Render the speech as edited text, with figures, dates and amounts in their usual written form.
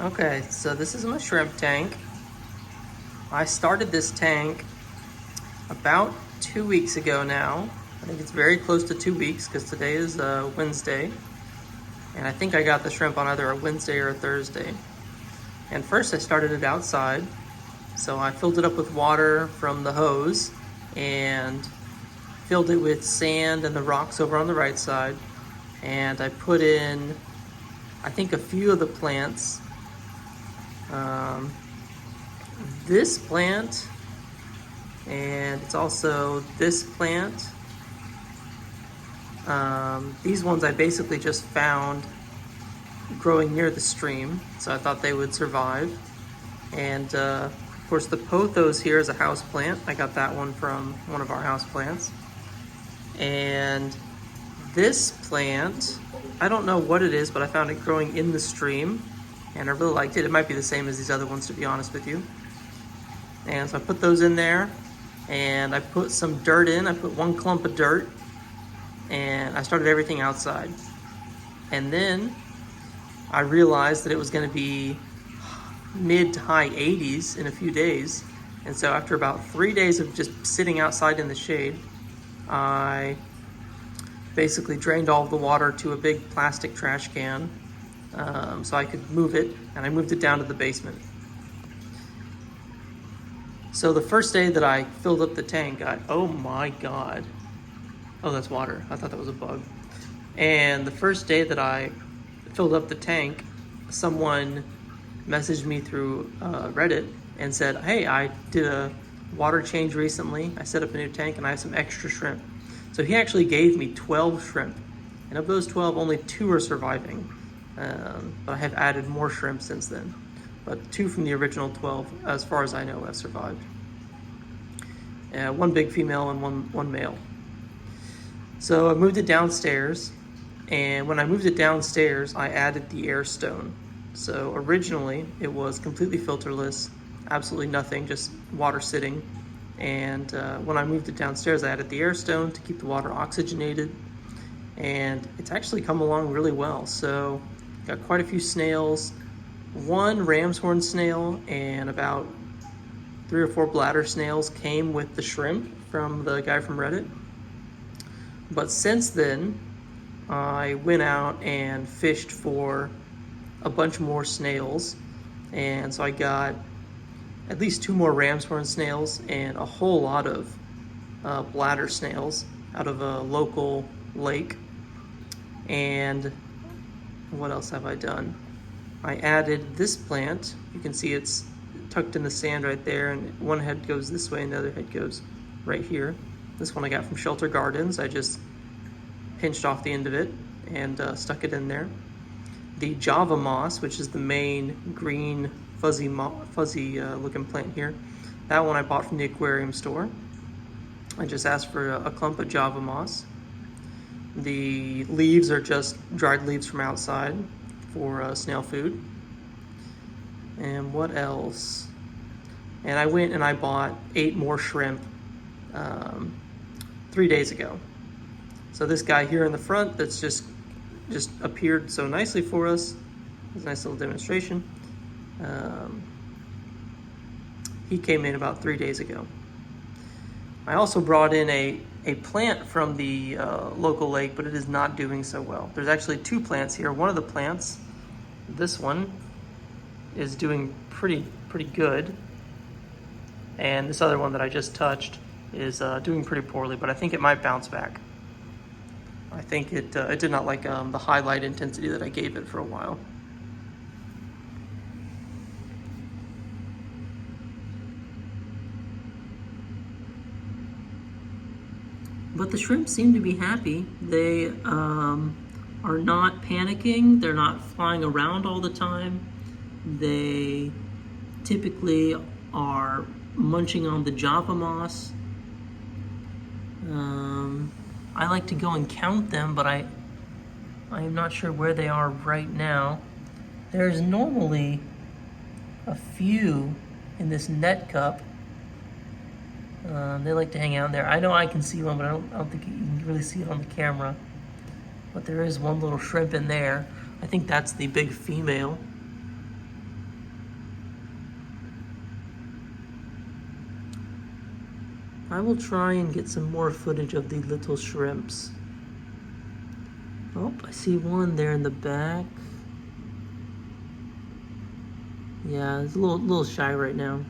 Okay, so this is my shrimp tank. I started this tank about 2 weeks ago now. I think it's very close to 2 weeks because today is Wednesday. And I think I got the shrimp on either a Wednesday or a Thursday. And first I started it outside. So I filled it up with water from the hose and filled it with sand and the rocks over on the right side. And I put in, I think, a few of the plants. This plant, and it's also this plant. These ones I basically just found growing near the stream, so I thought they would survive. And of course the pothos here is a house plant. I got that one from one of our house plants. And this plant, I don't know what it is, but I found it growing in the stream and I really liked it. It might be the same as these other ones, to be honest with you. And so I put those in there and I put some dirt in. I put one clump of dirt and I started everything outside. And then I realized that it was going to be mid to high 80s in a few days. And so after about 3 days of just sitting outside in the shade, I basically drained all of the water to a big plastic trash can so I could move it, and I moved it down to the basement. So the first day that I filled up the tank, oh my God. Oh, that's water. I thought that was a bug. And the first day that I filled up the tank, someone messaged me through Reddit and said, hey, I did a water change recently. I set up a new tank and I have some extra shrimp. So he actually gave me 12 shrimp. And of those 12, only 2 are surviving. But I have added more shrimp since then. But 2 from the original 12, as far as I know, have survived. 1 big female and one male. So I moved it downstairs. And when I moved it downstairs, I added the air stone. So originally it was completely filterless, absolutely nothing, just water sitting. And when I moved it downstairs, I added the air stone to keep the water oxygenated. And it's actually come along really well. So got quite a few snails, 1 ram's horn snail and about 3 or 4 bladder snails came with the shrimp from the guy from Reddit. But since then, I went out and fished for a bunch more snails, and so I got at least 2 more ram's horn snails and a whole lot of bladder snails out of a local lake. And what else have I done? I added this plant. You can see it's tucked in the sand right there, and one head goes this way and the other head goes right here. This one I got from Shelter Gardens. I just pinched off the end of it and stuck it in there. The Java moss, which is the main green fuzzy looking plant here, that one I bought from the aquarium store. I just asked for a clump of Java moss. The leaves are just dried leaves from outside for snail food. And what else? And I went and I bought 8 more shrimp 3 days ago. So this guy here in the front that's just appeared so nicely for us. It's a nice little demonstration. He came in about 3 days ago. I also brought in a plant from the local lake, but it is not doing so well. There's actually 2 plants here. One of the plants, this one, is doing pretty good. And this other one that I just touched is doing pretty poorly, but I think it might bounce back. I think it did not like the high light intensity that I gave it for a while. But the shrimp seem to be happy. They are not panicking. They're not flying around all the time. They typically are munching on the Java moss. I like to go and count them, but I am not sure where they are right now. There's normally a few in this net cup. They like to hang out in there. I know I can see one, but I don't think you can really see it on the camera. But there is one little shrimp in there. I think that's the big female. I will try and get some more footage of the little shrimps. Oh, I see one there in the back. Yeah, it's a little shy right now.